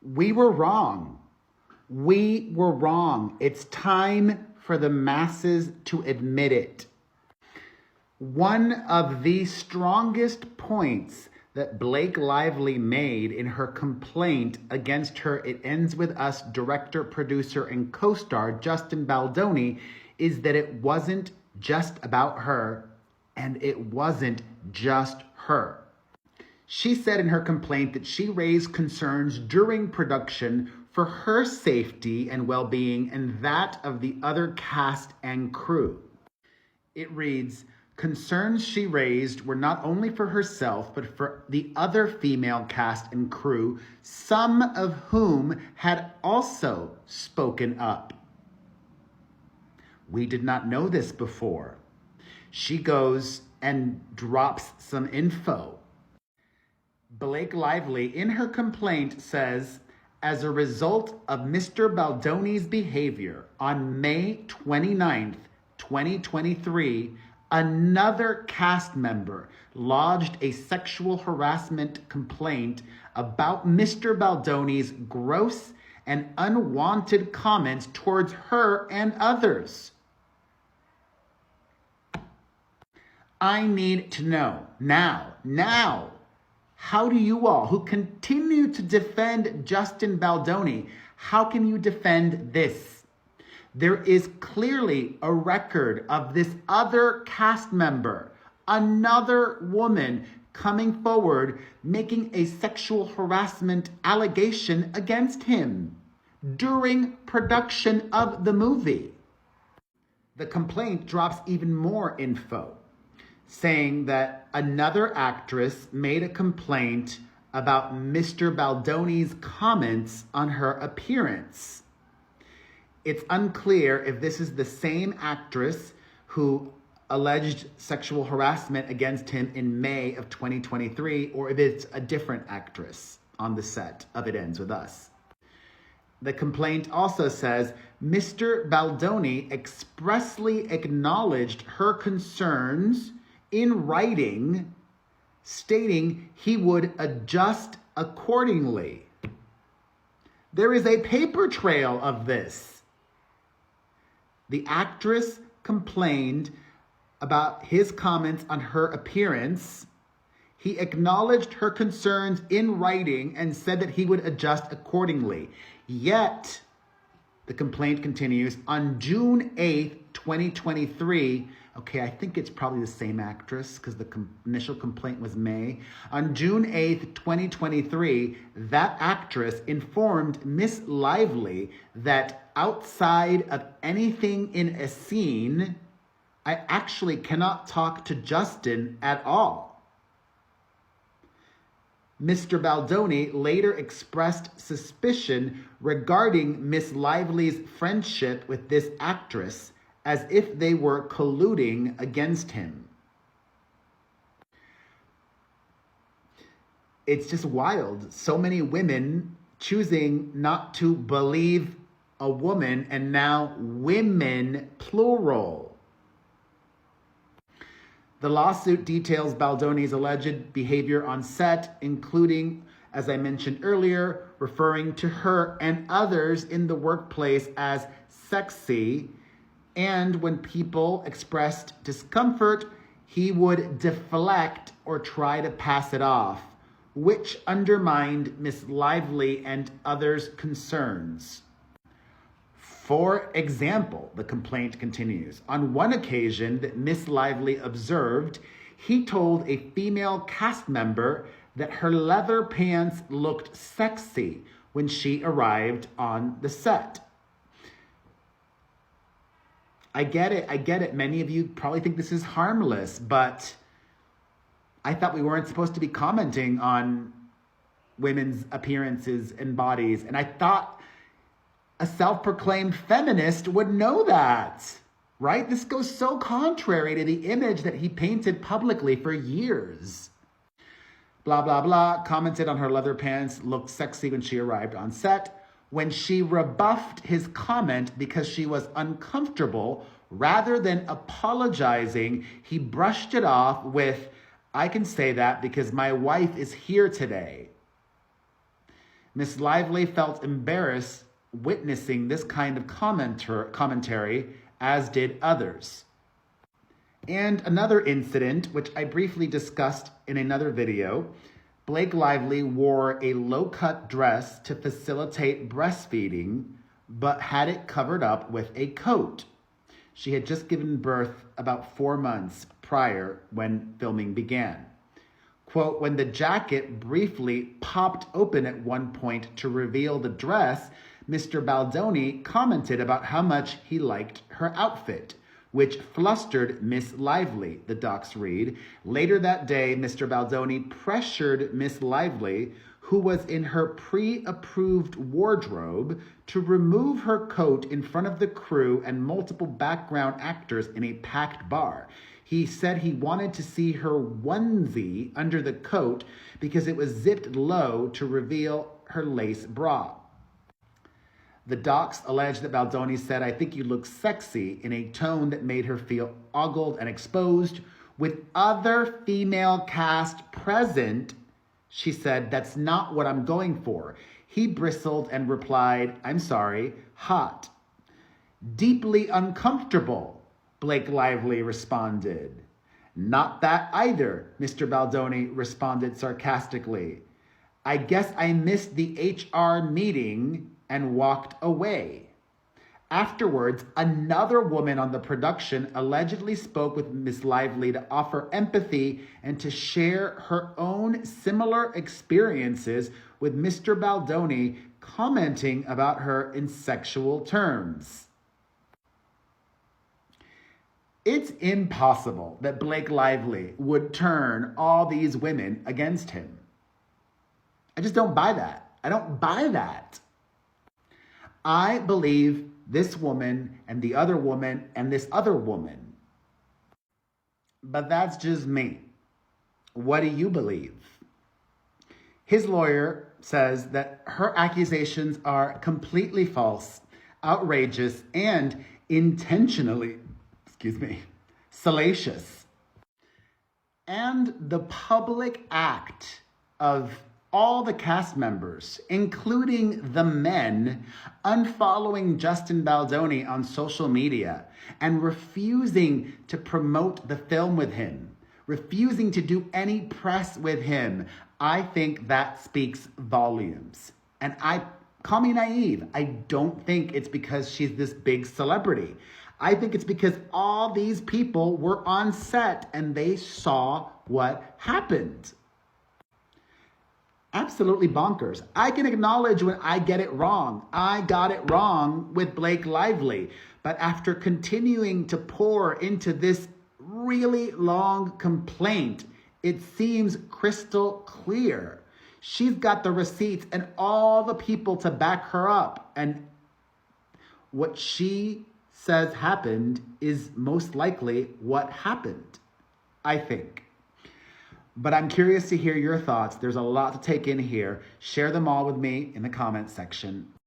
We were wrong. We were wrong. It's time for the masses to admit it. One of the strongest points that Blake Lively made in her complaint against her It Ends With Us director, producer, and co-star Justin Baldoni is that it wasn't just about her, and it wasn't just her. She said in her complaint that she raised concerns during production for her safety and well-being and that of the other cast and crew. It reads, concerns she raised were not only for herself, but for the other female cast and crew, some of whom had also spoken up. We did not know this before. She goes and drops some info. Blake Lively, in her complaint, says, as a result of Mr. Baldoni's behavior on May 29th, 2023, another cast member lodged a sexual harassment complaint about Mr. Baldoni's gross and unwanted comments towards her and others. I need to know now, how do you all who continue to defend Justin Baldoni, how can you defend this? There is clearly a record of this other cast member, another woman, coming forward, making a sexual harassment allegation against him during production of the movie. The complaint drops even more info, saying that another actress made a complaint about Mr. Baldoni's comments on her appearance. It's unclear if this is the same actress who alleged sexual harassment against him in May of 2023, or if it's a different actress on the set of It Ends With Us. The complaint also says Mr. Baldoni expressly acknowledged her concerns in writing, stating he would adjust accordingly. There is a paper trail of this. The actress complained about his comments on her appearance. He acknowledged her concerns in writing and said that he would adjust accordingly. Yet, the complaint continues, on June 8th, 2023, okay, I think it's probably the same actress because the initial complaint was May. On June 8th, 2023, that actress informed Miss Lively that outside of anything in a scene, I actually cannot talk to Justin at all. Mr. Baldoni later expressed suspicion regarding Miss Lively's friendship with this actress, as if they were colluding against him. It's just wild. So many women choosing not to believe a woman, and now women, plural. The lawsuit details Baldoni's alleged behavior on set, including, as I mentioned earlier, referring to her and others in the workplace as sexy. And when people expressed discomfort, he would deflect or try to pass it off, which undermined Miss Lively and others' concerns. For example, the complaint continues, on one occasion that Miss Lively observed, he told a female cast member that her leather pants looked sexy when she arrived on the set. I get it. Many of you probably think this is harmless, but I thought we weren't supposed to be commenting on women's appearances and bodies. And I thought a self-proclaimed feminist would know that, right? This goes so contrary to the image that he painted publicly for years. Blah, blah, blah, commented on her leather pants, looked sexy when she arrived on set. When she rebuffed his comment because she was uncomfortable, rather than apologizing, he brushed it off with, I can say that because my wife is here today. Miss Lively felt embarrassed witnessing this kind of commentary, as did others. And another incident, which I briefly discussed in another video, Blake Lively wore a low-cut dress to facilitate breastfeeding, but had it covered up with a coat. She had just given birth about 4 months prior when filming began. Quote, when the jacket briefly popped open at one point to reveal the dress, Mr. Baldoni commented about how much he liked her outfit, which flustered Miss Lively, the docs read. Later that day, Mr. Baldoni pressured Miss Lively, who was in her pre-approved wardrobe, to remove her coat in front of the crew and multiple background actors in a packed bar. He said he wanted to see her onesie under the coat because it was zipped low to reveal her lace bra. The docs alleged that Baldoni said, I think you look sexy, in a tone that made her feel ogled and exposed. With other female cast present, she said, that's not what I'm going for. He bristled and replied, I'm sorry, hot. Deeply uncomfortable, Blake Lively responded. Not that either, Mr. Baldoni responded sarcastically. I guess I missed the HR meeting and walked away. Afterwards, another woman on the production allegedly spoke with Miss Lively to offer empathy and to share her own similar experiences with Mr. Baldoni, commenting about her in sexual terms. It's impossible that Blake Lively would turn all these women against him. I just don't buy that. I don't buy that. I believe this woman and the other woman and this other woman. But that's just me. What do you believe? His lawyer says that her accusations are completely false, outrageous, and intentionally, salacious. And the public act of all the cast members, including the men, unfollowing Justin Baldoni on social media and refusing to promote the film with him, refusing to do any press with him, I think that speaks volumes. And call me naive, I don't think it's because she's this big celebrity. I think it's because all these people were on set and they saw what happened. Absolutely bonkers. I can acknowledge when I get it wrong. I got it wrong with Blake Lively. But after continuing to pour into this really long complaint, it seems crystal clear. She's got the receipts and all the people to back her up. And what she says happened is most likely what happened, I think. But I'm curious to hear your thoughts. There's a lot to take in here. Share them all with me in the comments section.